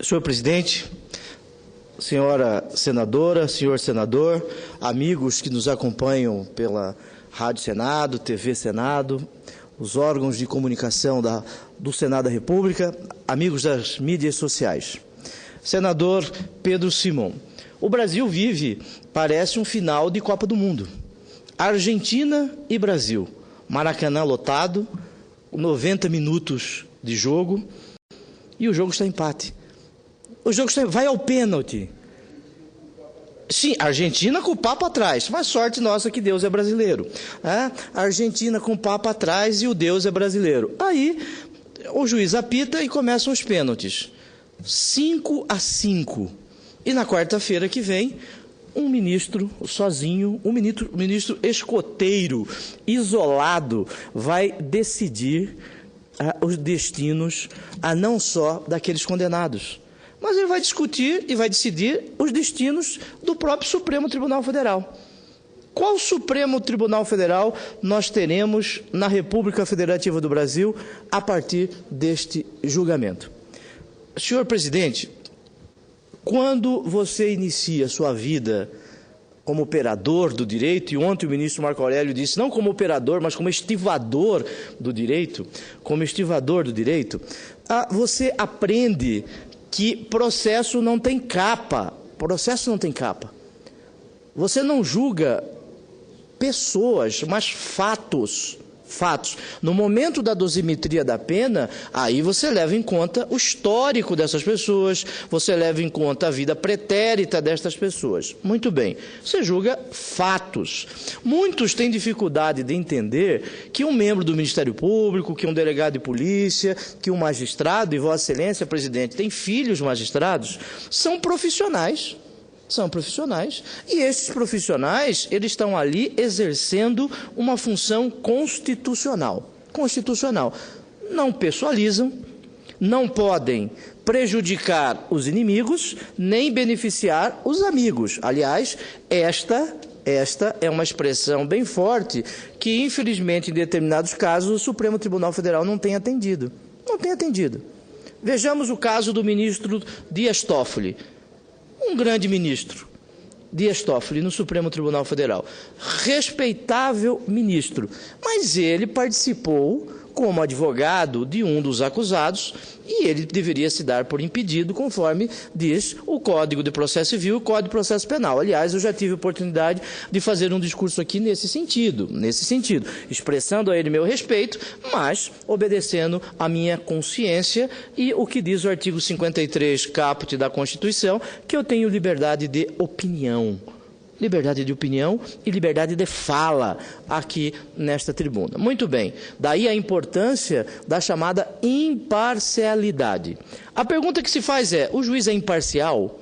Senhor presidente, senhora senadora, senhor senador, amigos que nos acompanham pela Rádio Senado, TV Senado, os órgãos de comunicação do Senado da República, amigos das mídias sociais. Senador Pedro Simon, o Brasil vive, parece um final de Copa do Mundo. Argentina e Brasil, Maracanã lotado, 90 minutos de jogo e o jogo está empate. O jogo vai ao pênalti. Sim, a Argentina com o papo atrás, mas sorte nossa que Deus é brasileiro. A Argentina com o papo atrás e o Deus é brasileiro. Aí o juiz apita e começam os pênaltis. 5-5. E na quarta-feira que vem, um ministro sozinho, um ministro escoteiro, isolado, vai decidir os destinos, não só daqueles condenados, mas ele vai discutir e vai decidir os destinos do próprio Supremo Tribunal Federal. Qual Supremo Tribunal Federal nós teremos na República Federativa do Brasil a partir deste julgamento? Senhor presidente, quando você inicia sua vida como operador do direito, e ontem o ministro Marco Aurélio disse, não como operador, mas como estivador do direito, você aprende que processo não tem capa. Você não julga pessoas, mas fatos. No momento da dosimetria da pena, aí você leva em conta o histórico dessas pessoas, você leva em conta a vida pretérita destas pessoas. Muito bem, você julga fatos. Muitos têm dificuldade de entender que um membro do Ministério Público, que um delegado de polícia, que um magistrado, e Vossa Excelência, presidente, tem filhos magistrados, são profissionais. E esses profissionais, eles estão ali exercendo uma função constitucional. Não pessoalizam, não podem prejudicar os inimigos, nem beneficiar os amigos. Aliás, esta é uma expressão bem forte que, infelizmente, em determinados casos, o Supremo Tribunal Federal não tem atendido. Vejamos o caso do ministro Dias Toffoli. Um grande ministro, Dias Toffoli, no Supremo Tribunal Federal. Respeitável ministro, mas ele participou como advogado de um dos acusados e ele deveria se dar por impedido, conforme diz o Código de Processo Civil e o Código de Processo Penal. Aliás, eu já tive a oportunidade de fazer um discurso aqui nesse sentido, expressando a ele meu respeito, mas obedecendo a minha consciência e o que diz o artigo 53, caput da Constituição, que eu tenho liberdade de opinião e liberdade de fala aqui nesta tribuna. Muito bem, daí a importância da chamada imparcialidade. A pergunta que se faz é, o juiz é imparcial?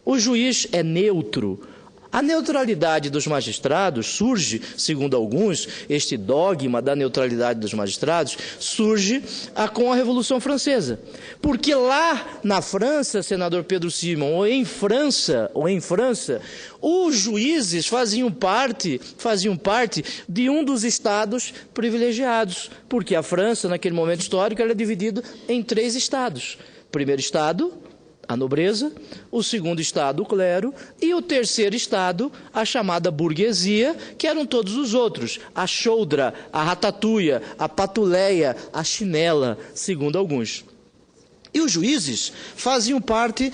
O juiz é neutro? A neutralidade dos magistrados surge, segundo alguns, este dogma da neutralidade dos magistrados, surge com a Revolução Francesa. Porque lá na França, senador Pedro Simon, ou em França, os juízes faziam parte de um dos estados privilegiados. Porque a França, naquele momento histórico, era dividida em 3 estados. O primeiro estado, a nobreza, o segundo estado, o clero, e o terceiro estado, a chamada burguesia, que eram todos os outros, a choudra, a ratatuia, a patuleia, a chinela, segundo alguns. E os juízes faziam parte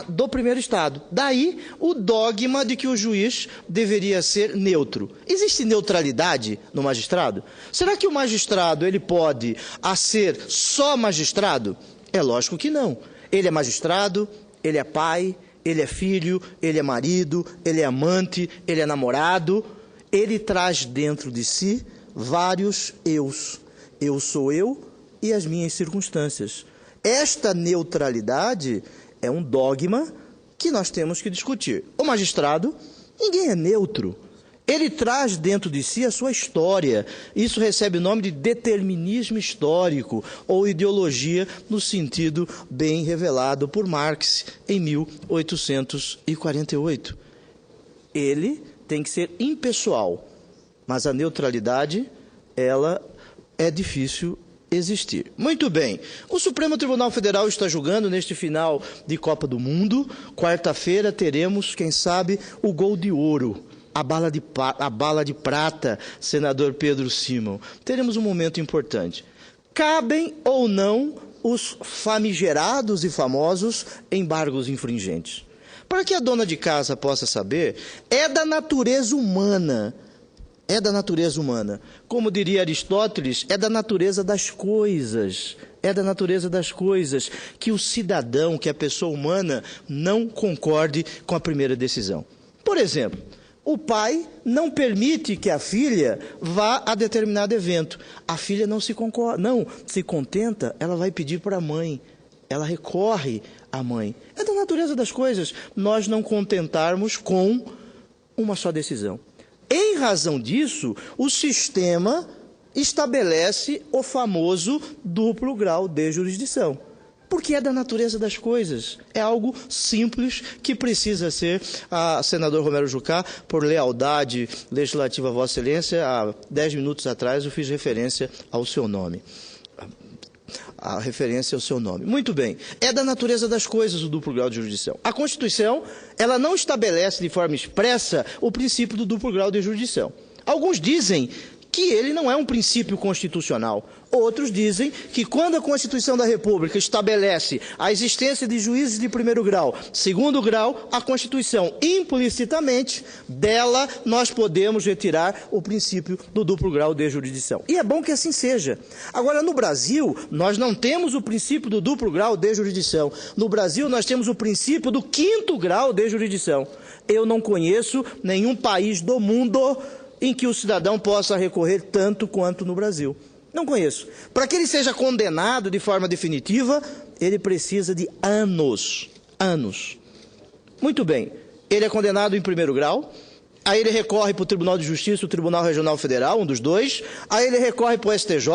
do primeiro estado. Daí o dogma de que o juiz deveria ser neutro. Existe neutralidade no magistrado? Será que o magistrado ele pode ser só magistrado? É lógico que não. Ele é magistrado, ele é pai, ele é filho, ele é marido, ele é amante, ele é namorado. Ele traz dentro de si vários eus. Eu sou eu e as minhas circunstâncias. Esta neutralidade é um dogma que nós temos que discutir. O magistrado, ninguém é neutro. Ele traz dentro de si a sua história. Isso recebe o nome de determinismo histórico ou ideologia no sentido bem revelado por Marx em 1848. Ele tem que ser impessoal, mas a neutralidade, ela é difícil existir. Muito bem. O Supremo Tribunal Federal está julgando neste final de Copa do Mundo. Quarta-feira teremos, quem sabe, o gol de ouro. A bala de prata, senador Pedro Simão. Teremos um momento importante. Cabem ou não os famigerados e famosos embargos infringentes? Para que a dona de casa possa saber, é da natureza humana. É da natureza humana. Como diria Aristóteles, é da natureza das coisas. É da natureza das coisas que o cidadão, que a pessoa humana, não concorde com a primeira decisão. Por exemplo, o pai não permite que a filha vá a determinado evento. A filha não se contenta, ela vai pedir para a mãe. Ela recorre à mãe. É da natureza das coisas nós não contentarmos com uma só decisão. Em razão disso, o sistema estabelece o famoso duplo grau de jurisdição. Porque é da natureza das coisas. É algo simples que precisa ser, senador Romero Jucá, por lealdade legislativa a Vossa Excelência, há 10 minutos atrás eu fiz referência ao seu nome. A referência ao seu nome. Muito bem. É da natureza das coisas o duplo grau de jurisdição. A Constituição, ela não estabelece de forma expressa o princípio do duplo grau de jurisdição. Alguns dizem que ele não é um princípio constitucional. Outros dizem que quando a Constituição da República estabelece a existência de juízes de primeiro grau, segundo grau, a Constituição, implicitamente, dela nós podemos retirar o princípio do duplo grau de jurisdição. E é bom que assim seja. Agora, no Brasil, nós não temos o princípio do duplo grau de jurisdição. No Brasil, nós temos o princípio do quinto grau de jurisdição. Eu não conheço nenhum país do mundo em que o cidadão possa recorrer tanto quanto no Brasil. Não conheço. Para que ele seja condenado de forma definitiva, ele precisa de anos. Anos. Muito bem. Ele é condenado em primeiro grau, aí ele recorre para o Tribunal de Justiça, o Tribunal Regional Federal, um dos dois, aí ele recorre para o STJ,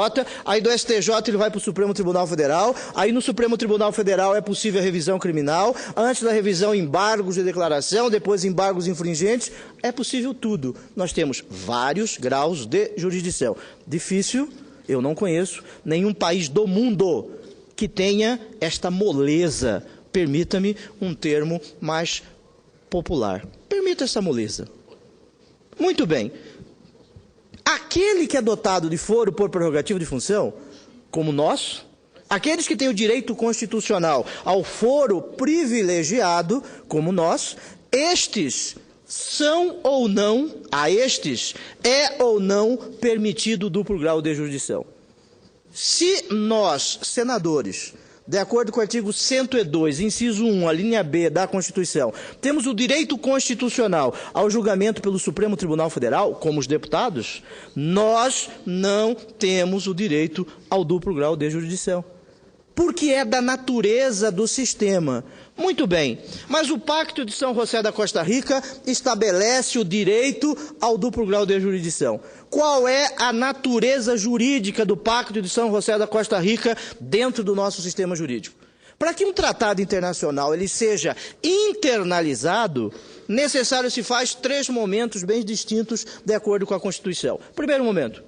aí do STJ ele vai para o Supremo Tribunal Federal, aí no Supremo Tribunal Federal é possível a revisão criminal, antes da revisão embargos de declaração, depois embargos infringentes, é possível tudo. Nós temos vários graus de jurisdição. Difícil, eu não conheço nenhum país do mundo que tenha esta moleza, permita-me um termo mais popular, permita essa moleza. Muito bem. Aquele que é dotado de foro por prerrogativa de função, como nós, aqueles que têm o direito constitucional ao foro privilegiado, como nós, estes são ou não, a estes é ou não permitido o duplo grau de jurisdição. Se nós, senadores, de acordo com o artigo 102, inciso 1, a linha B da Constituição, temos o direito constitucional ao julgamento pelo Supremo Tribunal Federal, como os deputados, nós não temos o direito ao duplo grau de jurisdição. Porque é da natureza do sistema. Muito bem, mas o Pacto de São José da Costa Rica estabelece o direito ao duplo grau de jurisdição. Qual é a natureza jurídica do Pacto de São José da Costa Rica dentro do nosso sistema jurídico? Para que um tratado internacional ele seja internalizado, necessário se faz 3 momentos bem distintos de acordo com a Constituição. Primeiro momento.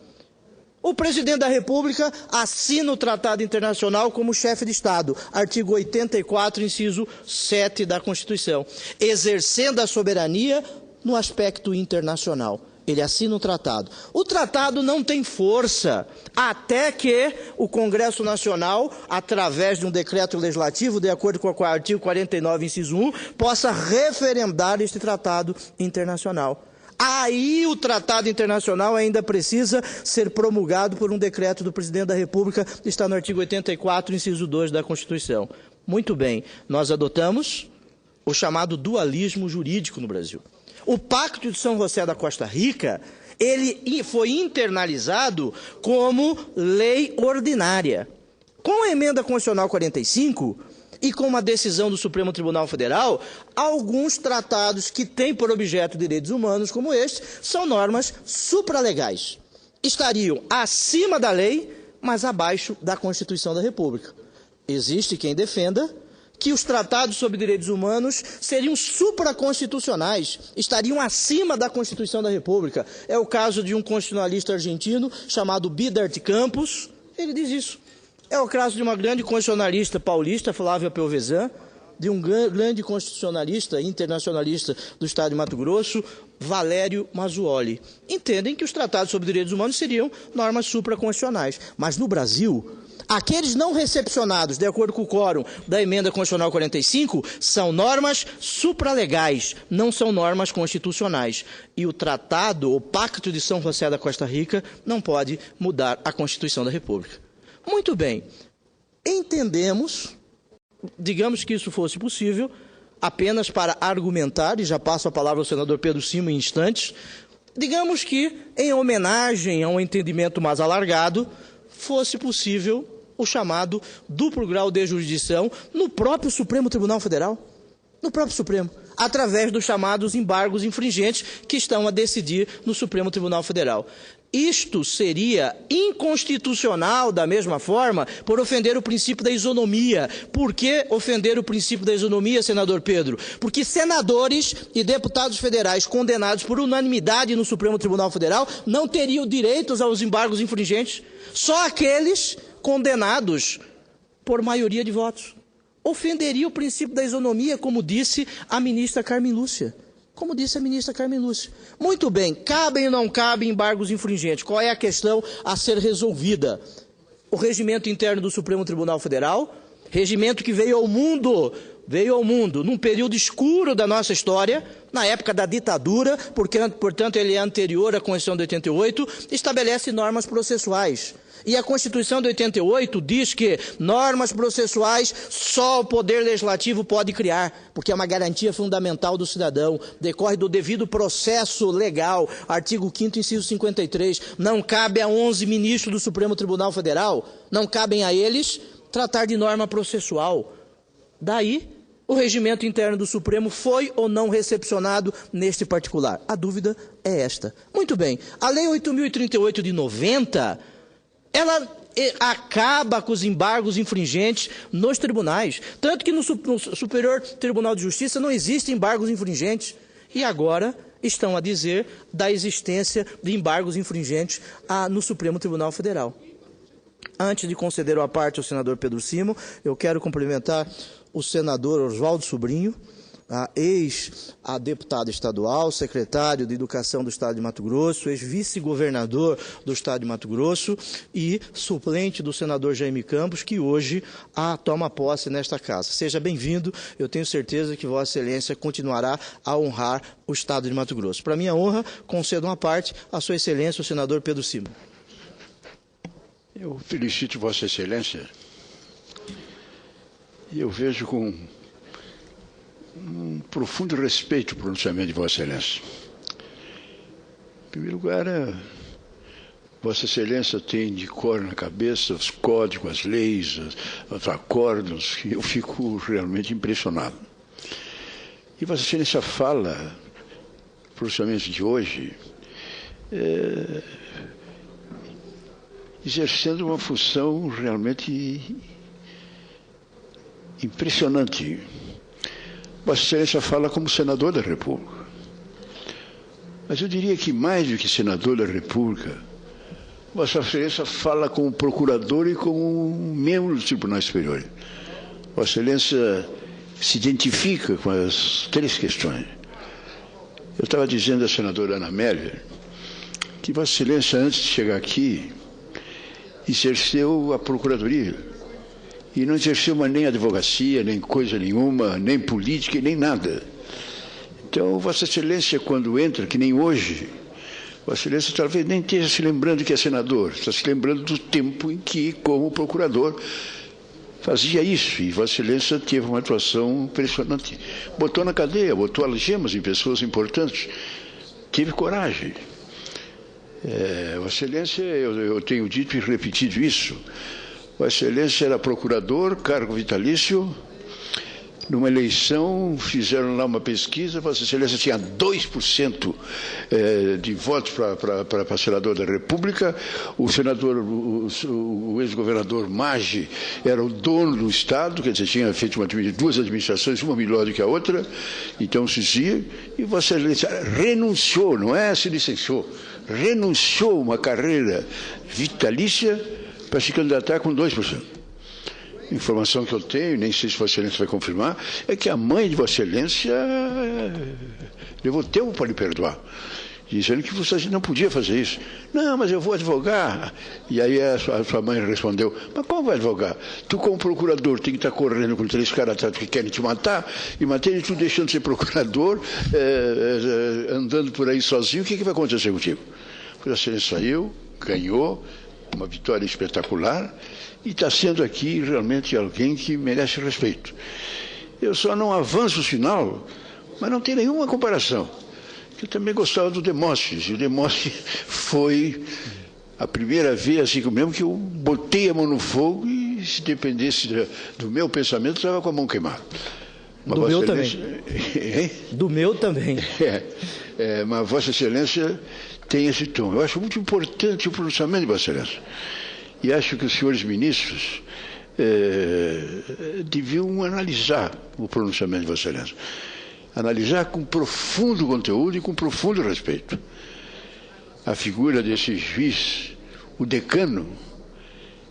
O presidente da República assina o Tratado Internacional como chefe de Estado, artigo 84, inciso 7 da Constituição, exercendo a soberania no aspecto internacional. Ele assina o tratado. O tratado não tem força até que o Congresso Nacional, através de um decreto legislativo, de acordo com o artigo 49, inciso 1, possa referendar este tratado internacional. Aí o tratado internacional ainda precisa ser promulgado por um decreto do presidente da República, está no artigo 84, inciso 2 da Constituição. Muito bem, nós adotamos o chamado dualismo jurídico no Brasil. O Pacto de São José da Costa Rica, ele foi internalizado como lei ordinária. Com a emenda constitucional 45... e com uma decisão do Supremo Tribunal Federal, alguns tratados que têm por objeto direitos humanos como este, são normas supralegais. Estariam acima da lei, mas abaixo da Constituição da República. Existe quem defenda que os tratados sobre direitos humanos seriam supraconstitucionais, estariam acima da Constituição da República. É o caso de um constitucionalista argentino chamado Bidart Campos, Ele diz isso. É o caso de uma grande constitucionalista paulista, Flávia Pelvezan, de um grande constitucionalista internacionalista do Estado de Mato Grosso, Valério Mazzuoli. Entendem que os tratados sobre direitos humanos seriam normas supraconstitucionais. Mas no Brasil, aqueles não recepcionados, de acordo com o quórum da Emenda Constitucional 45, são normas supralegais, não são normas constitucionais. E o tratado, o Pacto de São José da Costa Rica, não pode mudar a Constituição da República. Muito bem, entendemos, digamos que isso fosse possível, apenas para argumentar, e já passo a palavra ao senador Pedro Simo em instantes, digamos que, em homenagem a um entendimento mais alargado, fosse possível o chamado duplo grau de jurisdição no próprio Supremo Tribunal Federal, no próprio Supremo, através dos chamados embargos infringentes que estão a decidir no Supremo Tribunal Federal. Isto seria inconstitucional da mesma forma por ofender o princípio da isonomia. Por que ofender o princípio da isonomia, senador Pedro? Porque senadores e deputados federais condenados por unanimidade no Supremo Tribunal Federal não teriam direitos aos embargos infringentes. Só aqueles condenados por maioria de votos. Ofenderia o princípio da isonomia, como disse a ministra Carmen Lúcia. Muito bem, cabem ou não cabem embargos infringentes? Qual é a questão a ser resolvida? O regimento interno do Supremo Tribunal Federal, regimento que veio ao mundo num período escuro da nossa história, na época da ditadura, porque, portanto, ele é anterior à Constituição de 88, estabelece normas processuais. E a Constituição de 88 diz que normas processuais só o Poder Legislativo pode criar, porque é uma garantia fundamental do cidadão, decorre do devido processo legal, artigo 5º, inciso 53, não cabe a 11 ministros do Supremo Tribunal Federal, não cabem a eles tratar de norma processual. Daí, o regimento interno do Supremo foi ou não recepcionado neste particular? A dúvida é esta. Muito bem, a Lei 8.038 de 90... ela acaba com os embargos infringentes nos tribunais. Tanto que no Superior Tribunal de Justiça não existem embargos infringentes. E agora estão a dizer da existência de embargos infringentes no Supremo Tribunal Federal. Antes de conceder a parte ao senador Pedro Simo, eu quero cumprimentar o senador Oswaldo Sobrinho, ex-deputado estadual, secretário de Educação do Estado de Mato Grosso, ex-vice-governador do Estado de Mato Grosso e suplente do senador Jaime Campos, que hoje toma posse nesta casa. Seja bem-vindo, eu tenho certeza que Vossa Excelência continuará a honrar o Estado de Mato Grosso. Para minha honra, concedo uma parte à Sua Excelência, o senador Pedro Simo. Eu felicito Vossa Excelência e eu vejo com um profundo respeito o pronunciamento de Vossa Excelência. Em primeiro lugar, Vossa Excelência tem de cor na cabeça os códigos, as leis, os acordos, e eu fico realmente impressionado. E Vossa Excelência fala, no pronunciamento de hoje, exercendo uma função realmente impressionante. Vossa Excelência fala como senador da República. Mas eu diria que mais do que senador da República, Vossa Excelência fala como procurador e como membro do Tribunal Superior. Vossa Excelência se identifica com as três questões. Eu estava dizendo à senadora Ana Amélia que Vossa Excelência, antes de chegar aqui, exerceu a procuradoria. E não exerceu nem advocacia, nem coisa nenhuma, nem política, nem nada. Então, Vossa Excelência, quando entra, que nem hoje, Vossa Excelência talvez nem esteja se lembrando que é senador, está se lembrando do tempo em que, como procurador, fazia isso. E Vossa Excelência teve uma atuação impressionante. Botou na cadeia, botou algemas em pessoas importantes, teve coragem. Vossa Excelência, eu tenho dito e repetido isso, Vossa Excelência era procurador, cargo vitalício. Numa eleição, fizeram lá uma pesquisa, Vossa Excelência tinha 2% de votos para senador da República. O senador, o ex-governador Maggi, era o dono do Estado, quer dizer, tinha feito duas administrações, uma melhor do que a outra, então se dizia, e Vossa Excelência renunciou, não é se licenciou, renunciou uma carreira vitalícia para se candidatar com 2%. A informação que eu tenho, nem sei se Vossa Excelência vai confirmar, é que a mãe de Vossa Excelência levou tempo para lhe perdoar, dizendo que você não podia fazer isso. Não, mas eu vou advogar. E aí a sua mãe respondeu, mas como vai advogar? Tu, como procurador, tem que estar correndo com 3 caras que querem te matar, e matei tu deixando de ser procurador, andando por aí sozinho, o que vai acontecer contigo? Vossa Excelência saiu, ganhou, uma vitória espetacular, e está sendo aqui realmente alguém que merece respeito. Eu só não avanço o sinal, mas não tem nenhuma comparação. Eu também gostava do Demóstenes, e o Demóstenes foi a primeira vez, assim mesmo, que eu botei a mão no fogo e, se dependesse do meu pensamento, estava com a mão queimada. Do meu também. Do meu também. Mas Vossa Excelência tem esse tom. Eu acho muito importante o pronunciamento de Vossa Excelência. E acho que os senhores ministros deviam analisar o pronunciamento de Vossa Excelência. Analisar com profundo conteúdo e com profundo respeito. A figura desse juiz, o decano,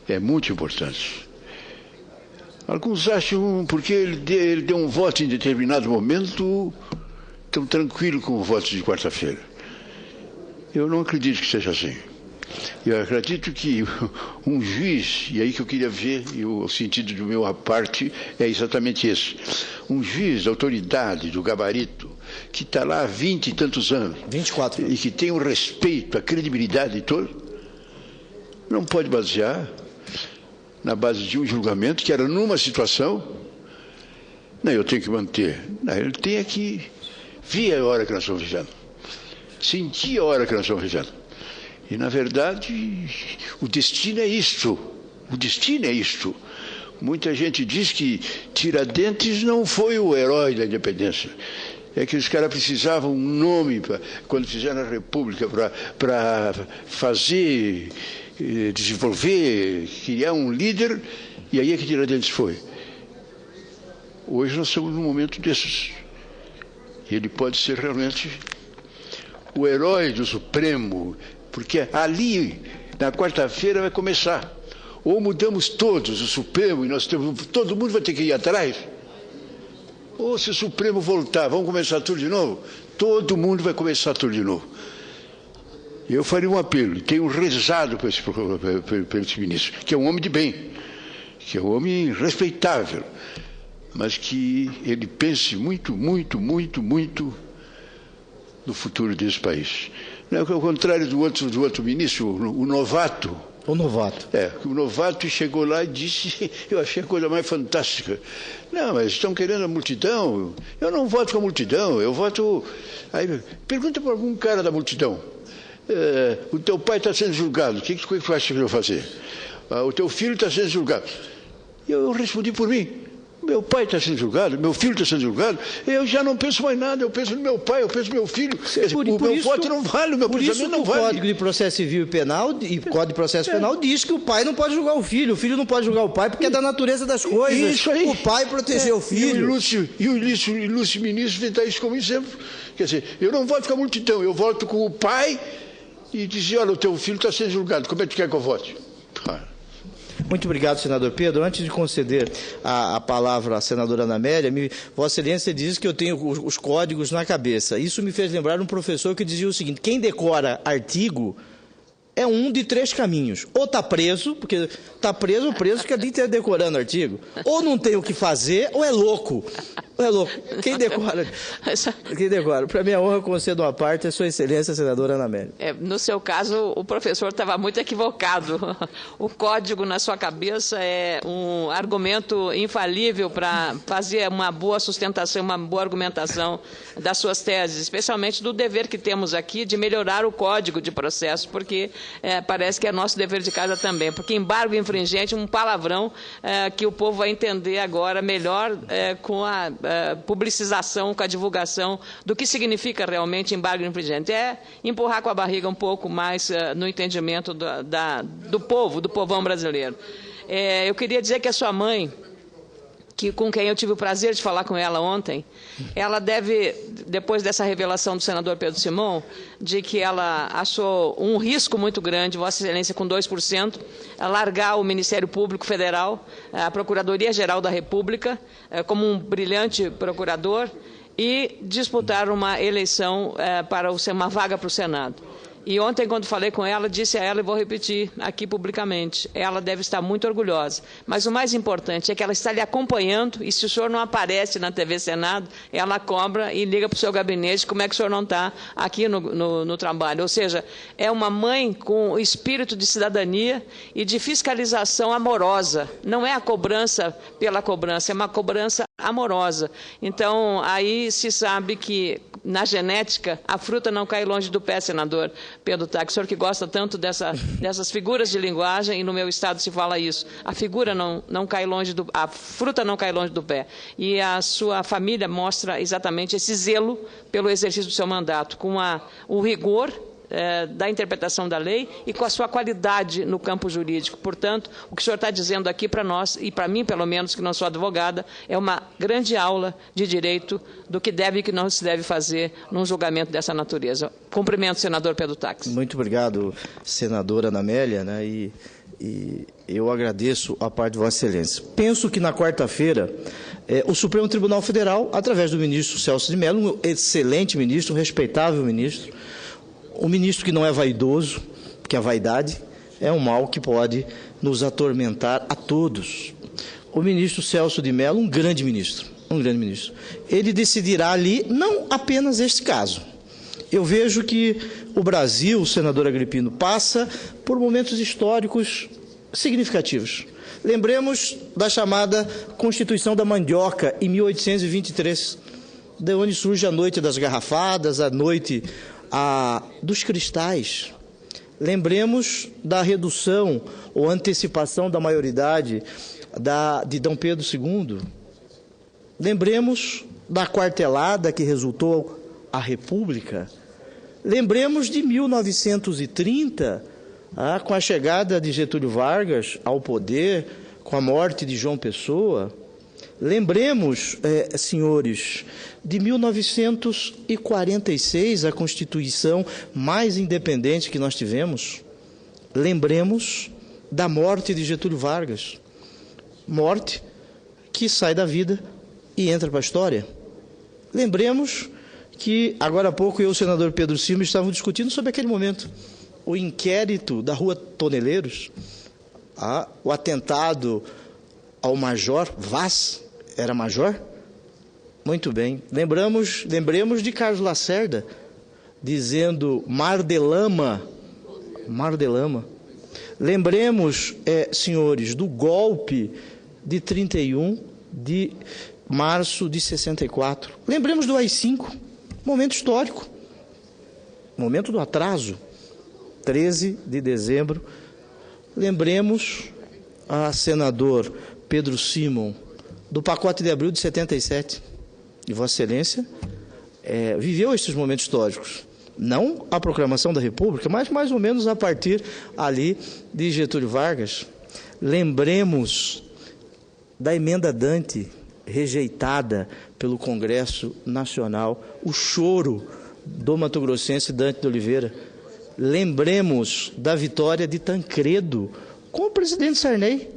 é muito importante. Alguns acham, porque ele deu um voto em determinado momento, tão tranquilo como o voto de quarta-feira. Eu não acredito que seja assim. Eu acredito que um juiz, e aí que eu queria ver, e o sentido do meu aparte é exatamente esse, um juiz da autoridade, do gabarito, que está lá há 20 e tantos anos, 24, e que tem o respeito, a credibilidade toda, não pode basear na base de um julgamento que era numa situação, não, eu tenho que manter, não, ele tem que ver a hora que nós estamos vivendo, sentir a hora que nós estamos vivendo. E, na verdade, o destino é isto. O destino é isto. Muita gente diz que Tiradentes não foi o herói da independência. É que os caras precisavam um nome, quando fizeram a República, para fazer, desenvolver, criar um líder, e aí é que Tiradentes foi. Hoje nós estamos num momento desses. Ele pode ser realmente o herói do Supremo, porque ali, na quarta-feira, vai começar. Ou mudamos todos, o Supremo, e todo mundo vai ter que ir atrás. Ou se o Supremo voltar, vamos começar tudo de novo? Todo mundo vai começar tudo de novo. Eu faria um apelo, e tenho rezado por esse ministro, que é um homem de bem, que é um homem respeitável, mas que ele pense muito, muito, muito, muito no futuro desse país. Ao contrário do outro ministro, o novato. O novato. O novato chegou lá e disse, eu achei a coisa mais fantástica. Não, mas estão querendo a multidão. Eu não voto com a multidão, eu voto... Aí, pergunta para algum cara da multidão. O teu pai está sendo julgado, o que tu acha que eu vou fazer? O teu filho está sendo julgado. E eu respondi por mim. Meu pai está sendo julgado, meu filho está sendo julgado, eu já não penso mais nada, eu penso no meu pai, eu penso no meu filho. O meu voto não vale, o meu pensamento não vale. O Código de Processo Civil e Penal, e Código de Processo Penal diz que o pai não pode julgar o filho não pode julgar o pai, porque é da natureza das coisas. Isso aí. O pai proteger o filho. E o ilustre ministro tentar isso como exemplo. Quer dizer, eu não voto com a multidão, eu voto com o pai e dizer, olha, o teu filho está sendo julgado, como é que tu quer que eu vote? Muito obrigado, senador Pedro. Antes de conceder a palavra à senadora Ana Amélia, Vossa Excelência diz que eu tenho os códigos na cabeça. Isso me fez lembrar um professor que dizia o seguinte, quem decora artigo é um de 3 caminhos. Ou está preso, porque está preso, o preso fica ali decorando artigo. Ou não tem o que fazer, ou é louco. Ou é louco. Quem decora? Quem decora? Para minha honra, eu concedo uma parte, a Sua Excelência, senadora Ana Amélia. No seu caso, o professor estava muito equivocado. O código na sua cabeça é um argumento infalível para fazer uma boa sustentação, uma boa argumentação das suas teses, especialmente do dever que temos aqui de melhorar o Código de Processo, porque parece que é nosso dever de casa também, porque embargo infringente é um palavrão que o povo vai entender agora melhor com a publicização, com a divulgação do que significa realmente embargo infringente. É empurrar com a barriga um pouco mais no entendimento do povão brasileiro. Eu queria dizer que a sua mãe, com quem eu tive o prazer de falar com ela ontem, ela deve, depois dessa revelação do senador Pedro Simão, de que ela achou um risco muito grande, Vossa Excelência com 2%, largar o Ministério Público Federal, a Procuradoria-Geral da República, como um brilhante procurador, e disputar uma eleição para uma vaga para o Senado. E ontem, quando falei com ela, disse a ela, e vou repetir aqui publicamente, ela deve estar muito orgulhosa. Mas o mais importante é que ela está lhe acompanhando, e se o senhor não aparece na TV Senado, ela cobra e liga para o seu gabinete como é que o senhor não está aqui no trabalho. Ou seja, é uma mãe com espírito de cidadania e de fiscalização amorosa. Não é a cobrança pela cobrança, é uma cobrança amorosa. Então, aí se sabe que, na genética, a fruta não cai longe do pé, senador Pedro Taques. O senhor que gosta tanto dessas figuras de linguagem, e no meu estado se fala isso. A fruta não cai longe do pé. E a sua família mostra exatamente esse zelo pelo exercício do seu mandato, com o rigor da interpretação da lei e com a sua qualidade no campo jurídico. Portanto, o que o senhor está dizendo aqui para nós, e para mim, pelo menos, que não sou advogada, é uma grande aula de direito do que deve e que não se deve fazer num julgamento dessa natureza. Cumprimento, senador Pedro Taques. Muito obrigado, senadora Ana Amélia, né? E eu agradeço a parte de Vossa Excelência. Penso que na quarta-feira o Supremo Tribunal Federal, através do ministro Celso de Mello, um excelente ministro, um respeitável ministro, um ministro que não é vaidoso, porque a vaidade é um mal que pode nos atormentar a todos. O ministro Celso de Mello, um grande ministro, ele decidirá ali não apenas este caso. Eu vejo que o Brasil, senador Agripino, passa por momentos históricos significativos. Lembremos da chamada Constituição da Mandioca, em 1823, de onde surge a noite das garrafadas, a noite dos cristais. Lembremos da redução ou antecipação da maioridade de Dom Pedro II. Lembremos da quartelada que resultou a República. Lembremos de 1930, com a chegada de Getúlio Vargas ao poder, com a morte de João Pessoa. Lembremos, senhores, de 1946, a Constituição mais independente que nós tivemos. Lembremos da morte de Getúlio Vargas. Morte que sai da vida e entra para a história. Lembremos que, agora há pouco, eu e o senador Pedro Simão estávamos discutindo sobre aquele momento. O inquérito da Rua Toneleiros, o atentado ao Major Vaz. Era major? Muito bem. Lembremos de Carlos Lacerda, dizendo mar de lama. Lembremos, senhores, do golpe de 31 de março de 64. Lembremos do AI-5, momento histórico, momento do atraso, 13 de dezembro. Lembremos senador Pedro Simão, do pacote de abril de 77. E Vossa Excelência viveu estes momentos históricos. Não a proclamação da República, mas mais ou menos a partir ali de Getúlio Vargas. Lembremos da emenda Dante, rejeitada pelo Congresso Nacional, o choro do mato-grossense Dante de Oliveira. Lembremos da vitória de Tancredo com o presidente Sarney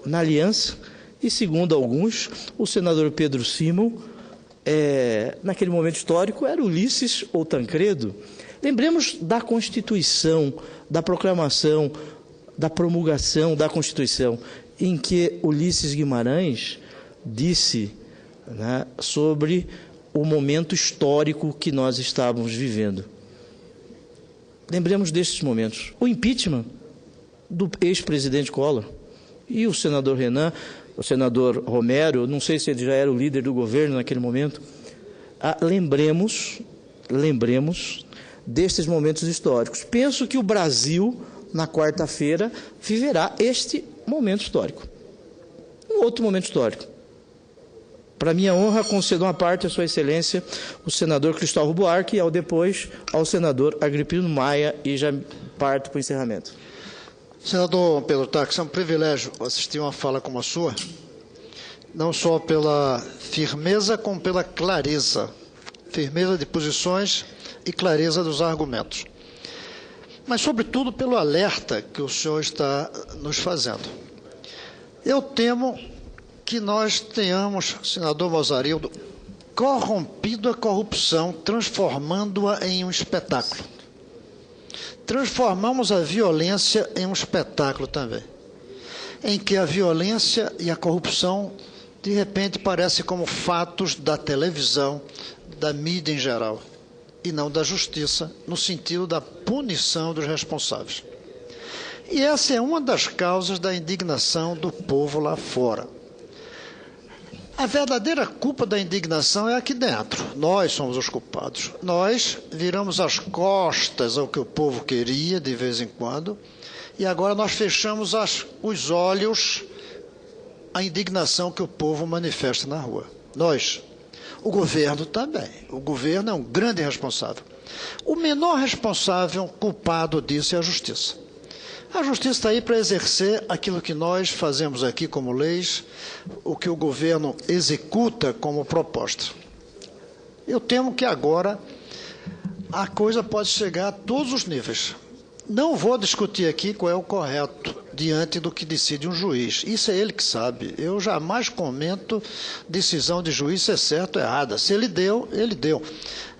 na aliança. E, segundo alguns, o senador Pedro Simão, naquele momento histórico, era Ulisses ou Tancredo. Lembremos da Constituição, da proclamação, da promulgação da Constituição, em que Ulisses Guimarães disse, né, sobre o momento histórico que nós estávamos vivendo. Lembremos destes momentos. O impeachment do ex-presidente Collor e o senador Renan, o senador Romero, não sei se ele já era o líder do governo naquele momento. Lembremos destes momentos históricos. Penso que o Brasil, na quarta-feira, viverá este momento histórico. Um outro momento histórico. Para minha honra, concedo uma parte à Sua Excelência, o senador Cristóvão Buarque, e depois ao senador Agripino Maia, e já parto para o encerramento. Senador Pedro Taques, é um privilégio assistir uma fala como a sua, não só pela firmeza, como pela clareza. Firmeza de posições e clareza dos argumentos. Mas, sobretudo, pelo alerta que o senhor está nos fazendo. Eu temo que nós tenhamos, senador Mozarildo, corrompido a corrupção, transformando-a em um espetáculo. Transformamos a violência em um espetáculo também, em que a violência e a corrupção, de repente, parecem como fatos da televisão, da mídia em geral, e não da justiça, no sentido da punição dos responsáveis. E essa é uma das causas da indignação do povo lá fora. A verdadeira culpa da indignação é aqui dentro. Nós somos os culpados. Nós viramos as costas ao que o povo queria de vez em quando, e agora nós fechamos os olhos à indignação que o povo manifesta na rua. Nós. O governo também. O governo é um grande responsável. O menor responsável, culpado disso, é a justiça. A justiça está aí para exercer aquilo que nós fazemos aqui como leis, o que o governo executa como proposta. Eu temo que agora a coisa pode chegar a todos os níveis. Não vou discutir aqui qual é o correto diante do que decide um juiz. Isso é ele que sabe. Eu jamais comento decisão de juiz se é certo ou errada. Se ele deu, ele deu.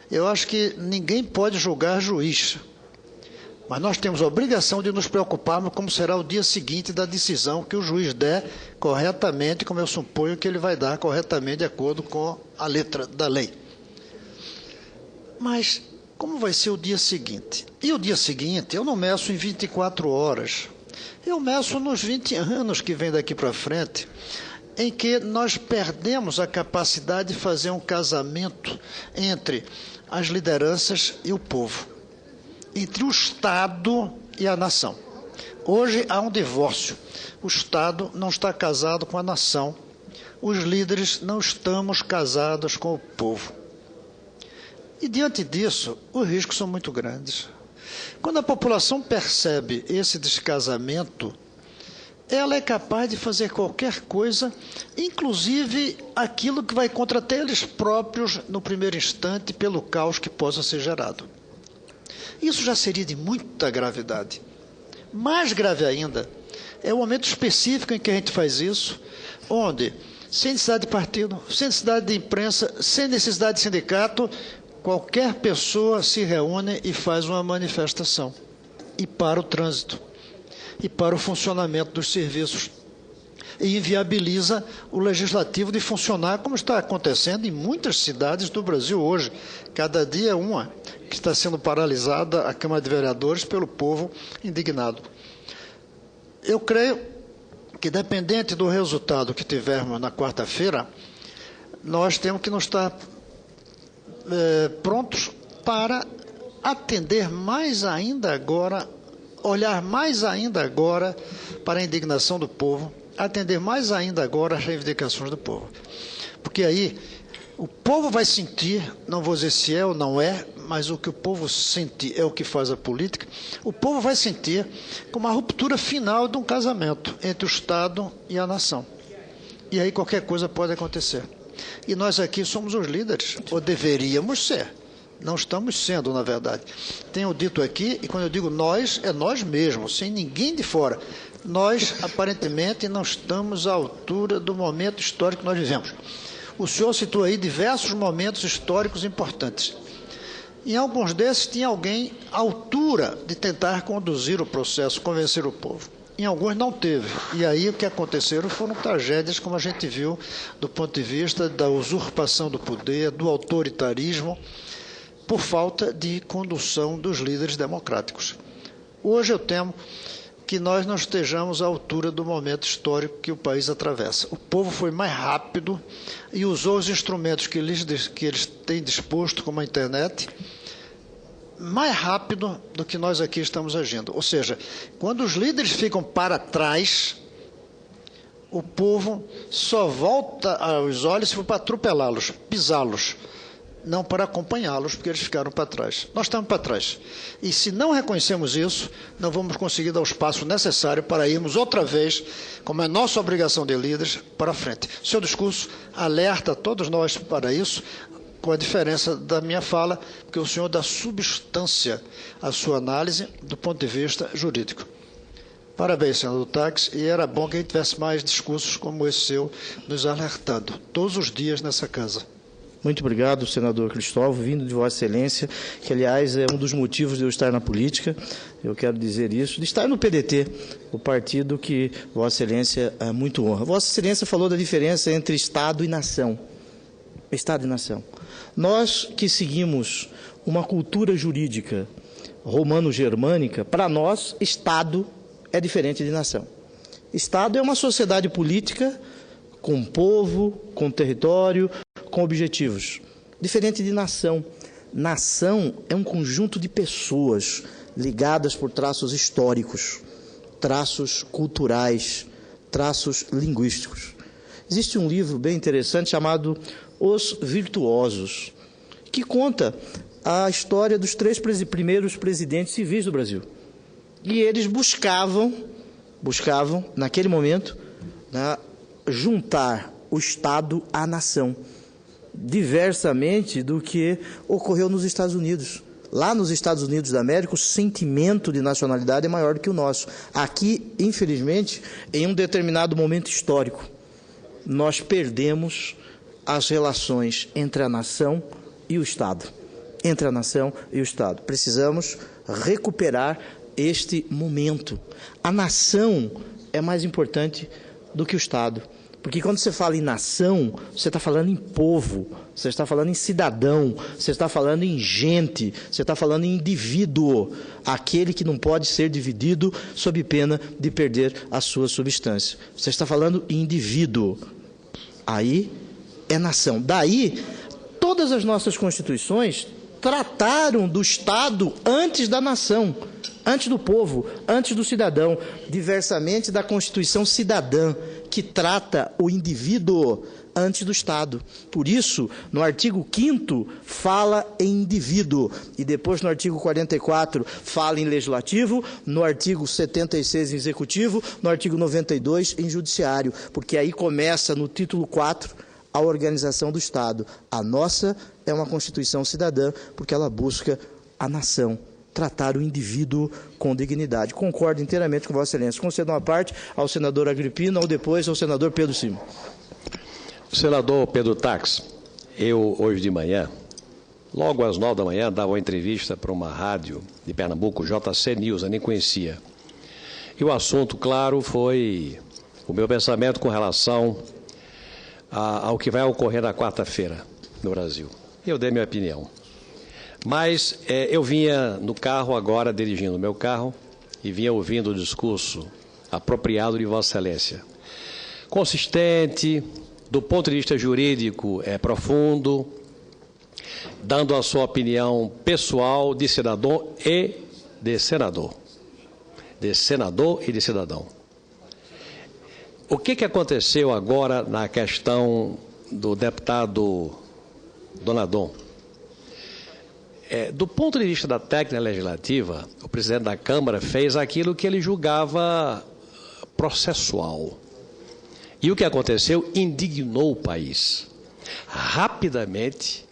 Eu acho que ninguém pode julgar juiz. Mas nós temos a obrigação de nos preocuparmos como será o dia seguinte da decisão que o juiz der corretamente, como eu suponho que ele vai dar corretamente de acordo com a letra da lei. Mas como vai ser o dia seguinte? E o dia seguinte eu não meço em 24 horas. Eu meço nos 20 anos que vem daqui para frente, em que nós perdemos a capacidade de fazer um casamento entre as lideranças e o povo, entre o Estado e a nação. Hoje há um divórcio. O Estado não está casado com a nação. Os líderes não estamos casados com o povo. E diante disso, os riscos são muito grandes. Quando a população percebe esse descasamento, ela é capaz de fazer qualquer coisa, inclusive aquilo que vai contra até eles próprios no primeiro instante, pelo caos que possa ser gerado. Isso já seria de muita gravidade. Mais grave ainda é o momento específico em que a gente faz isso, onde, sem necessidade de partido, sem necessidade de imprensa, sem necessidade de sindicato, qualquer pessoa se reúne e faz uma manifestação. E para o trânsito, e para o funcionamento dos serviços. E inviabiliza o legislativo de funcionar como está acontecendo em muitas cidades do Brasil hoje. Cada dia uma que está sendo paralisada a Câmara de Vereadores pelo povo indignado. Eu creio que, dependente do resultado que tivermos na quarta-feira, nós temos que nos estar prontos para atender mais ainda agora, olhar mais ainda agora para a indignação do povo, atender mais ainda agora as reivindicações do povo. Porque aí o povo vai sentir, não vou dizer se é ou não é, mas o que o povo sente é o que faz a política. O povo vai sentir como a ruptura final de um casamento entre o Estado e a nação. E aí qualquer coisa pode acontecer. E nós aqui somos os líderes, ou deveríamos ser. Não estamos sendo, na verdade. Tenho dito aqui, e quando eu digo nós, é nós mesmos, sem ninguém de fora. Nós, aparentemente, não estamos à altura do momento histórico que nós vivemos. O senhor citou aí diversos momentos históricos importantes. Em alguns desses tinha alguém à altura de tentar conduzir o processo, convencer o povo. Em alguns não teve. E aí o que aconteceram foram tragédias, como a gente viu, do ponto de vista da usurpação do poder, do autoritarismo, por falta de condução dos líderes democráticos. Hoje eu temo que nós não estejamos à altura do momento histórico que o país atravessa. O povo foi mais rápido e usou os instrumentos que eles têm disposto, como a internet, mais rápido do que nós aqui estamos agindo. Ou seja, quando os líderes ficam para trás, o povo só volta aos olhos se for para atropelá-los, pisá-los. não para acompanhá-los, porque eles ficaram para trás. Nós estamos para trás. E se não reconhecemos isso, não vamos conseguir dar o espaço necessário para irmos outra vez, como é nossa obrigação de líderes, para frente. Seu discurso alerta todos nós para isso, com a diferença da minha fala, porque o senhor dá substância à sua análise do ponto de vista jurídico. Parabéns, senador Taques, e era bom que a gente tivesse mais discursos como esse seu, nos alertando, todos os dias nessa casa. Muito obrigado, senador Cristóvão, vindo de Vossa Excelência, que, aliás, é um dos motivos de eu estar na política, eu quero dizer isso, de estar no PDT, o partido que Vossa Excelência muito honra. Vossa Excelência falou da diferença entre Estado e nação. Estado e nação. Nós que seguimos uma cultura jurídica romano-germânica, para nós, Estado é diferente de nação. Estado é uma sociedade política com povo, com território, com objetivos. Diferente de nação. Nação é um conjunto de pessoas ligadas por traços históricos, traços culturais, traços linguísticos. Existe um livro bem interessante chamado Os Virtuosos, que conta a história dos 3 primeiros presidentes civis do Brasil. E eles buscavam naquele momento, juntar o Estado à nação, diversamente do que ocorreu nos Estados Unidos. Lá nos Estados Unidos da América, o sentimento de nacionalidade é maior do que o nosso. Aqui, infelizmente, em um determinado momento histórico, nós perdemos as relações entre a nação e o Estado. Entre a nação e o Estado. Precisamos recuperar este momento. A nação é mais importante do que o Estado. Porque quando você fala em nação, você está falando em povo, você está falando em cidadão, você está falando em gente, você está falando em indivíduo, aquele que não pode ser dividido sob pena de perder a sua substância. Você está falando em indivíduo. Aí é nação. Daí, todas as nossas constituições trataram do Estado antes da nação, antes do povo, antes do cidadão, diversamente da Constituição Cidadã, que trata o indivíduo antes do Estado. Por isso, no artigo 5º, fala em indivíduo, e depois no artigo 44 fala em legislativo, no artigo 76 em executivo, no artigo 92 em judiciário, porque aí começa no título 4 a organização do Estado. A nossa é uma Constituição cidadã, porque ela busca a nação, tratar o indivíduo com dignidade. Concordo inteiramente com Vossa Excelência. Concedo uma parte ao senador Agripino, ou depois ao senador Pedro Simão. Senador Pedro Taques, eu hoje de manhã, logo às 9 da manhã, dava uma entrevista para uma rádio de Pernambuco, JC News, eu nem conhecia. E o assunto, claro, foi o meu pensamento com relação ao que vai ocorrer na quarta-feira no Brasil. Eu dei minha opinião. Mas eu vinha no carro agora, dirigindo o meu carro, e vinha ouvindo o discurso apropriado de Vossa Excelência. Consistente, do ponto de vista jurídico, profundo, dando a sua opinião pessoal de cidadão e de senador. De senador e de cidadão. O que aconteceu agora na questão do deputado Donadon? Do ponto de vista da técnica legislativa, o presidente da Câmara fez aquilo que ele julgava processual. E o que aconteceu indignou o país. Rapidamente,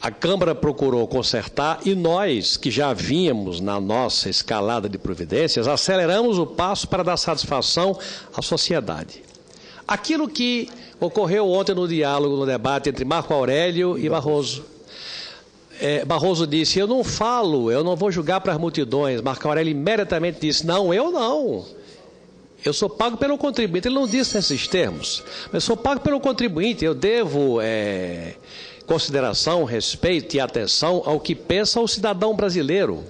a Câmara procurou consertar e nós, que já vínhamos na nossa escalada de providências, aceleramos o passo para dar satisfação à sociedade. Aquilo que ocorreu ontem no diálogo, no debate entre Marco Aurélio e Barroso. Barroso disse, eu não vou julgar para as multidões. Marco Aurélio imediatamente disse, não, eu não. Eu sou pago pelo contribuinte. Ele não disse nesses termos, mas sou pago pelo contribuinte. Eu devo consideração, respeito e atenção ao que pensa o cidadão brasileiro.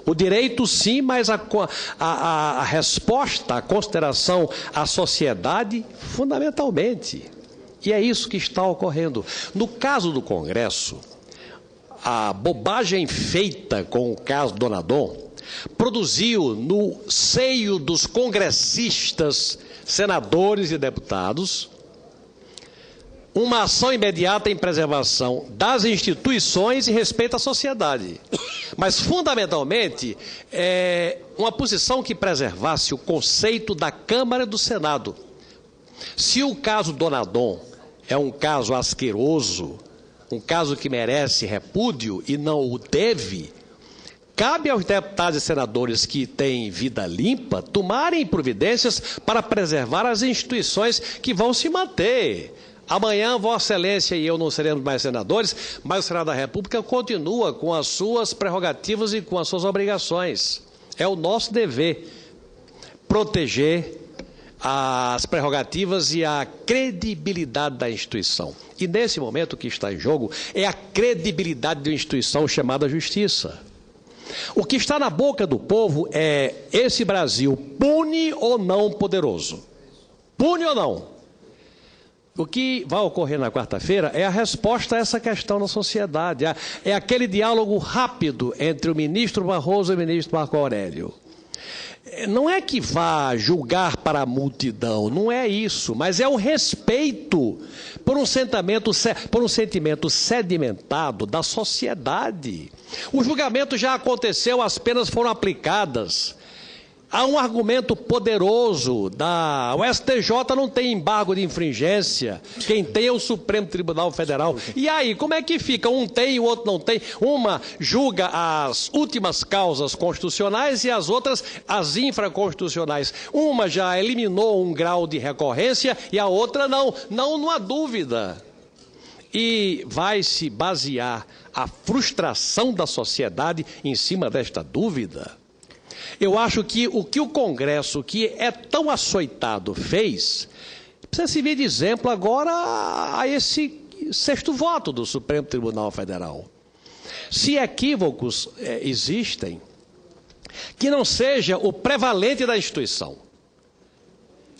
O direito sim, mas a resposta, a consideração à sociedade, fundamentalmente. E é isso que está ocorrendo. No caso do Congresso, a bobagem feita com o caso Donadon produziu no seio dos congressistas, senadores e deputados uma ação imediata em preservação das instituições e respeito à sociedade. Mas, fundamentalmente, uma posição que preservasse o conceito da Câmara e do Senado. Se o caso Donadon é um caso asqueroso, um caso que merece repúdio e não o teve, cabe aos deputados e senadores que têm vida limpa tomarem providências para preservar as instituições que vão se manter. Amanhã, Vossa Excelência e eu não seremos mais senadores, mas o Senado da República continua com as suas prerrogativas e com as suas obrigações. É o nosso dever proteger as prerrogativas e a credibilidade da instituição. E nesse momento o que está em jogo é a credibilidade de uma instituição chamada Justiça. O que está na boca do povo é: esse Brasil pune ou não poderoso? Pune ou não? O que vai ocorrer na quarta-feira é a resposta a essa questão na sociedade. É aquele diálogo rápido entre o ministro Barroso e o ministro Marco Aurélio. Não é que vá julgar para a multidão, não é isso, mas é o respeito por um sentimento sedimentado da sociedade. O julgamento já aconteceu, as penas foram aplicadas. Há um argumento poderoso o STJ não tem embargo de infringência, quem tem é o Supremo Tribunal Federal. E aí, como é que fica? Um tem e o outro não tem. Uma julga as últimas causas constitucionais e as outras as infraconstitucionais. Uma já eliminou um grau de recorrência e a outra não. Não há dúvida. E vai se basear a frustração da sociedade em cima desta dúvida. Eu acho que o que o Congresso, que é tão açoitado, fez, precisa servir de exemplo agora a esse sexto voto do Supremo Tribunal Federal. Se equívocos existem, que não seja o prevalente da instituição.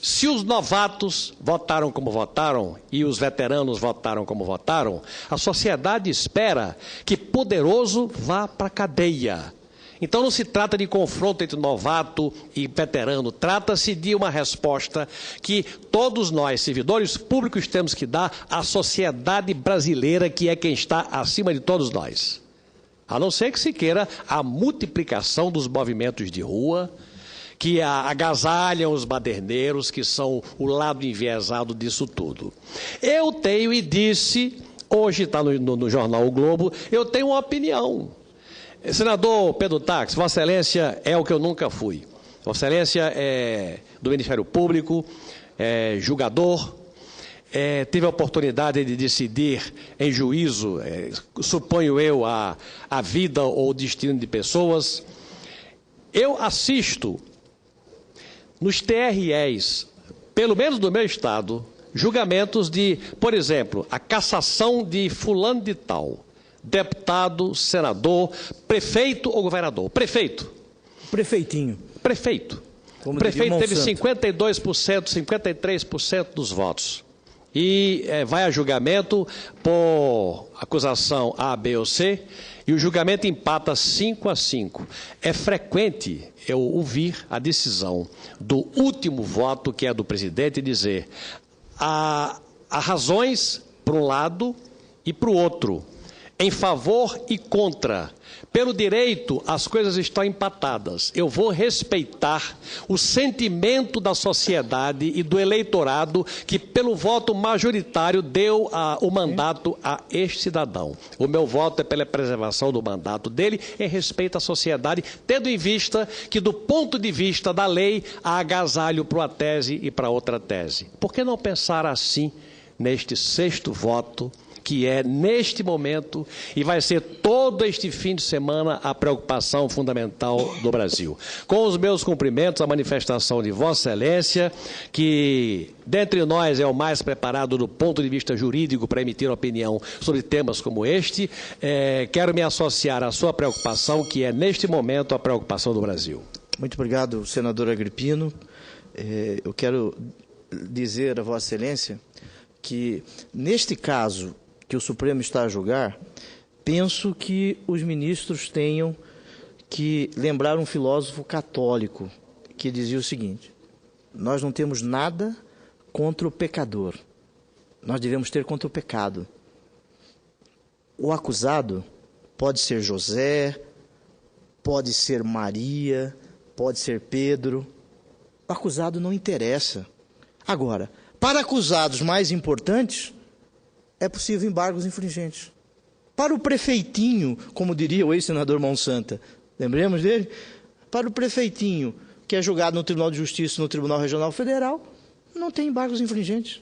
Se os novatos votaram como votaram e os veteranos votaram como votaram, a sociedade espera que poderoso vá para a cadeia. Então não se trata de confronto entre novato e veterano, trata-se de uma resposta que todos nós, servidores públicos, temos que dar à sociedade brasileira, que é quem está acima de todos nós. A não ser que se queira a multiplicação dos movimentos de rua, que agasalham os baderneiros, que são o lado enviesado disso tudo. Eu tenho e disse, hoje está no jornal O Globo, eu tenho uma opinião. Senador Pedro Táxi, Vossa Excelência é o que eu nunca fui. Vossa Excelência é do Ministério Público, é julgador, teve a oportunidade de decidir em juízo, suponho eu, a vida ou o destino de pessoas. Eu assisto nos TREs, pelo menos do meu estado, julgamentos de, por exemplo, a cassação de fulano de tal. Deputado, senador, prefeito ou governador? Prefeito. Prefeitinho. Prefeito. O prefeito teve 52%, 53% dos votos. E vai a julgamento por acusação A, B ou C, e o julgamento empata 5-5. É frequente eu ouvir a decisão do último voto, que é do presidente, dizer há razões para um lado e para o outro, em favor e contra. Pelo direito, as coisas estão empatadas. Eu vou respeitar o sentimento da sociedade e do eleitorado que, pelo voto majoritário, deu o mandato a este cidadão. O meu voto é pela preservação do mandato dele, em respeito à sociedade, tendo em vista que, do ponto de vista da lei, há agasalho para uma tese e para outra tese. Por que não pensar assim neste sexto voto, que é neste momento e vai ser todo este fim de semana a preocupação fundamental do Brasil. Com os meus cumprimentos, a manifestação de Vossa Excelência, que dentre nós é o mais preparado do ponto de vista jurídico para emitir opinião sobre temas como este, quero me associar à sua preocupação, que é neste momento a preocupação do Brasil. Muito obrigado, senador Agrippino. Eu quero dizer a Vossa Excelência que, neste caso que o Supremo está a julgar, penso que os ministros tenham que lembrar um filósofo católico que dizia o seguinte: nós não temos nada contra o pecador, nós devemos ter contra o pecado. O acusado pode ser José, pode ser Maria, pode ser Pedro. O acusado não interessa. Agora, para acusados mais importantes, é possível embargos infringentes. Para o prefeitinho, como diria o ex-senador Monsanta, lembremos dele? Para o prefeitinho, que é julgado no Tribunal de Justiça e no Tribunal Regional Federal, não tem embargos infringentes.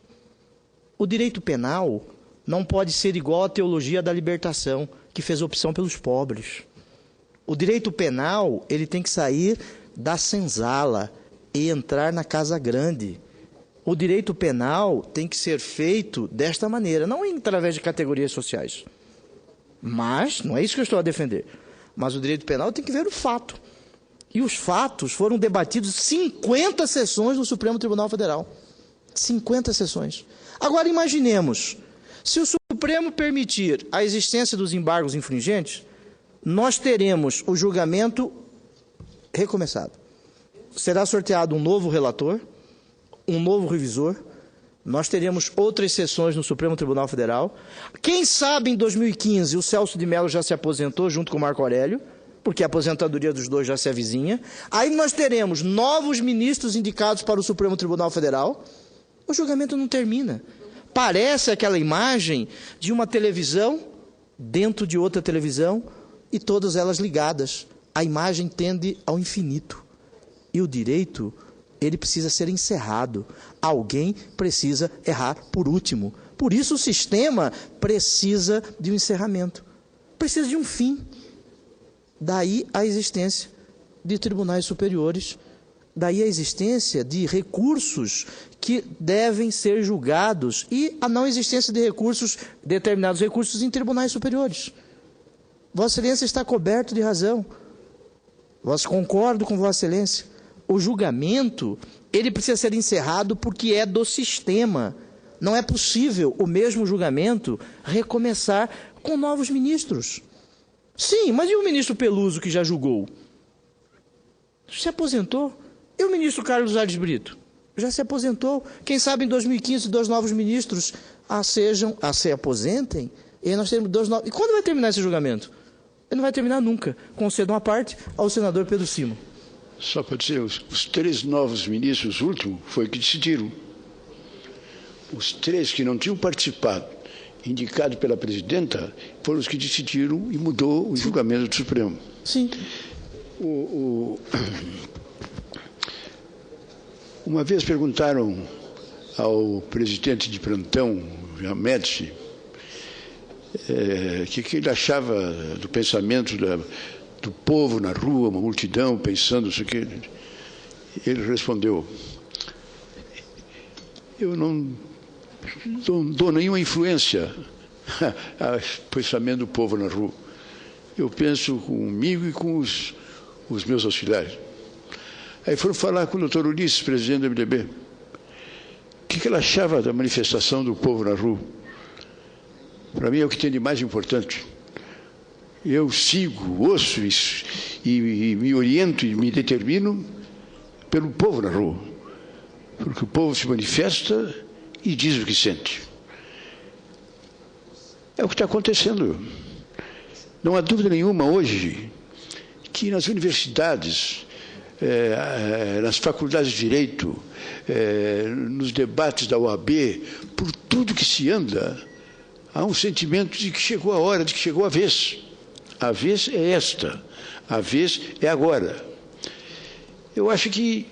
O direito penal não pode ser igual à teologia da libertação, que fez opção pelos pobres. O direito penal, ele tem que sair da senzala e entrar na casa grande. O direito penal tem que ser feito desta maneira, não através de categorias sociais. Mas, não é isso que eu estou a defender, mas o direito penal tem que ver o fato. E os fatos foram debatidos 50 sessões no Supremo Tribunal Federal. 50 sessões. Agora imaginemos, se o Supremo permitir a existência dos embargos infringentes, nós teremos o julgamento recomeçado. Será sorteado um novo relator, um novo revisor, nós teremos outras sessões no Supremo Tribunal Federal. Quem sabe em 2015 o Celso de Mello já se aposentou junto com o Marco Aurélio, porque a aposentadoria dos dois já se avizinha. Aí nós teremos novos ministros indicados para o Supremo Tribunal Federal. O julgamento não termina. Parece aquela imagem de uma televisão dentro de outra televisão e todas elas ligadas. A imagem tende ao infinito. E o direito, ele precisa ser encerrado. Alguém precisa errar por último. Por isso o sistema precisa de um encerramento. Precisa de um fim. Daí a existência de tribunais superiores. Daí a existência de recursos que devem ser julgados e a não existência de recursos, determinados recursos em tribunais superiores. Vossa Excelência está coberto de razão. Concordo com Vossa Excelência. O julgamento, ele precisa ser encerrado porque é do sistema. Não é possível o mesmo julgamento recomeçar com novos ministros. Sim, mas e o ministro Peluso que já julgou? Se aposentou. E o ministro Carlos Aires Brito? Já se aposentou. Quem sabe em 2015 dois novos ministros se aposentem e nós teremos dois novos. E quando vai terminar esse julgamento? Ele não vai terminar nunca. Concedo uma parte ao senador Pedro Simon. Só para dizer, os três novos ministros, o último, foi o que decidiram. Os três que não tinham participado, indicados pela presidenta, foram os que decidiram e mudou o julgamento do Supremo. Sim. Uma vez perguntaram ao presidente de plantão, Médici, o que ele achava do pensamento do povo na rua, uma multidão pensando isso aqui. Ele respondeu: eu não dou nenhuma influência ao pensamento do povo na rua. Eu penso comigo e com os meus auxiliares. Aí foram falar com o doutor Ulisses, presidente do MDB. O que ele achava da manifestação do povo na rua? Para mim é o que tem de mais importante. Eu sigo, ouço isso, e me oriento e me determino pelo povo na rua. Porque o povo se manifesta e diz o que sente. É o que está acontecendo. Não há dúvida nenhuma hoje que nas universidades, nas faculdades de Direito, nos debates da OAB, por tudo que se anda, há um sentimento de que chegou a hora, de que chegou a vez. A vez é esta, a vez é agora. Eu acho que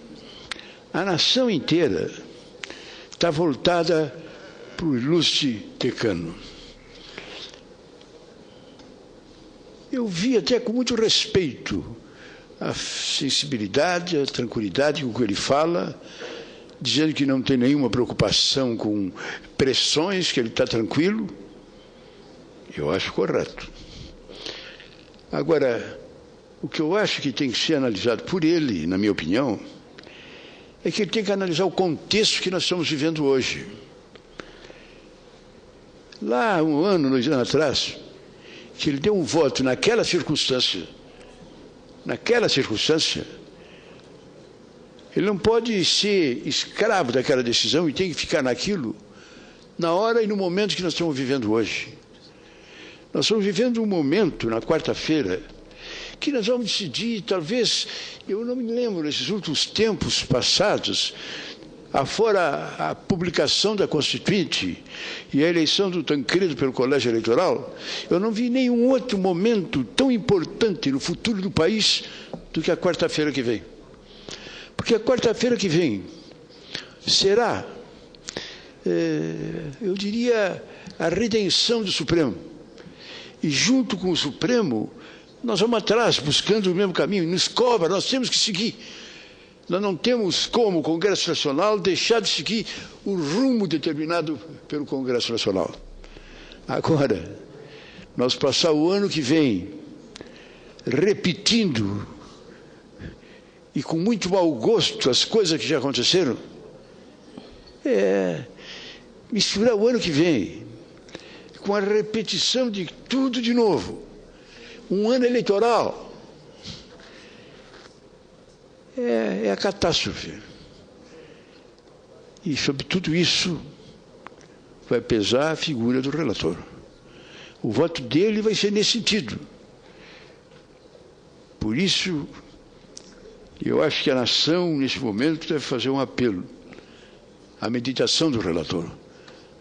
a nação inteira está voltada para o ilustre decano. Eu vi até com muito respeito a sensibilidade, a tranquilidade com que ele fala, dizendo que não tem nenhuma preocupação com pressões, que ele está tranquilo. Eu acho correto. Agora, o que eu acho que tem que ser analisado por ele, na minha opinião, é que ele tem que analisar o contexto que nós estamos vivendo hoje. Lá, 1 ano, 2 anos atrás, que ele deu um voto naquela circunstância, ele não pode ser escravo daquela decisão e tem que ficar naquilo na hora e no momento que nós estamos vivendo hoje. Nós estamos vivendo um momento, na quarta-feira, que nós vamos decidir, talvez, eu não me lembro, nesses últimos tempos passados, afora a publicação da Constituinte e a eleição do Tancredo pelo Colégio Eleitoral, eu não vi nenhum outro momento tão importante no futuro do país do que a quarta-feira que vem. Porque a quarta-feira que vem será, eu diria, a redenção do Supremo. E junto com o Supremo, nós vamos atrás, buscando o mesmo caminho, nos cobra, nós temos que seguir. Nós não temos como o Congresso Nacional deixar de seguir o rumo determinado pelo Congresso Nacional. Agora, nós passar o ano que vem repetindo e com muito mau gosto as coisas que já aconteceram, misturar o ano que vem com a repetição de tudo de novo, um ano eleitoral, é a catástrofe. E sobre tudo isso vai pesar a figura do relator. O voto dele vai ser nesse sentido. Por isso, eu acho que a nação, nesse momento, deve fazer um apelo à meditação do relator.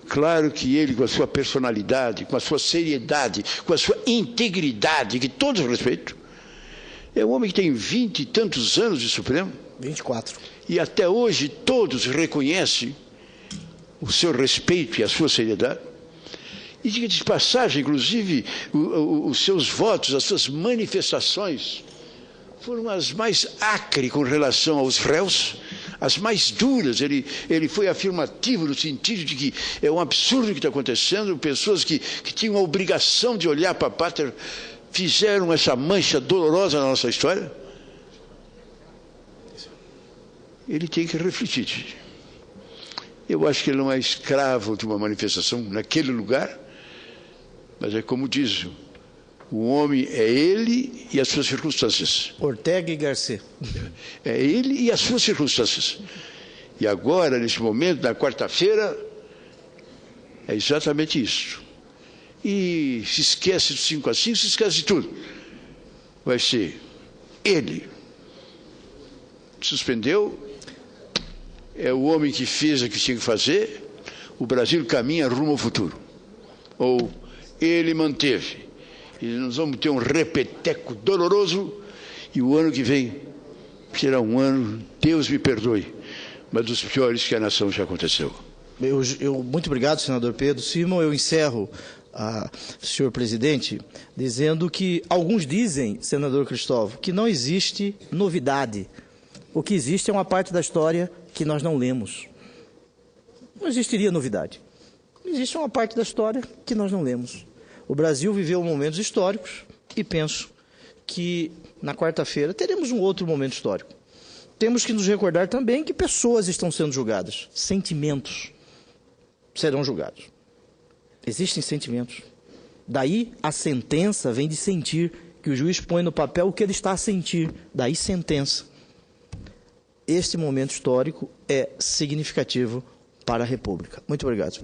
Claro que ele, com a sua personalidade, com a sua seriedade, com a sua integridade, que todos respeitam, é um homem que tem 20 e tantos anos de Supremo. 24. E até hoje todos reconhecem o seu respeito e a sua seriedade. E diga de passagem, inclusive, os seus votos, as suas manifestações foram as mais acres com relação aos réus, as mais duras. Ele foi afirmativo no sentido de que é um absurdo o que está acontecendo, pessoas que tinham a obrigação de olhar para a pátria fizeram essa mancha dolorosa na nossa história. Ele tem que refletir. Eu acho que ele não é escravo de uma manifestação naquele lugar, mas é como diz, o homem é ele e as suas circunstâncias. Ortega y Gasset. É ele e as suas circunstâncias. E agora, nesse momento, na quarta-feira, é exatamente isso. E se esquece do 5-5, se esquece de tudo. Vai ser ele. Suspendeu, é o homem que fez o que tinha que fazer, o Brasil caminha rumo ao futuro. Ou ele manteve. E nós vamos ter um repeteco doloroso, e o ano que vem será um ano, Deus me perdoe, mas dos piores que a nação já aconteceu. Muito obrigado, senador Pedro. Simão, eu encerro, senhor presidente, dizendo que alguns dizem, senador Cristóvão, que não existe novidade. O que existe é uma parte da história que nós não lemos. Não existiria novidade. Existe uma parte da história que nós não lemos. O Brasil viveu momentos históricos e penso que na quarta-feira teremos um outro momento histórico. Temos que nos recordar também que pessoas estão sendo julgadas, sentimentos serão julgados. Existem sentimentos. Daí a sentença vem de sentir, que o juiz põe no papel o que ele está a sentir. Daí sentença. Este momento histórico é significativo para a República. Muito obrigado.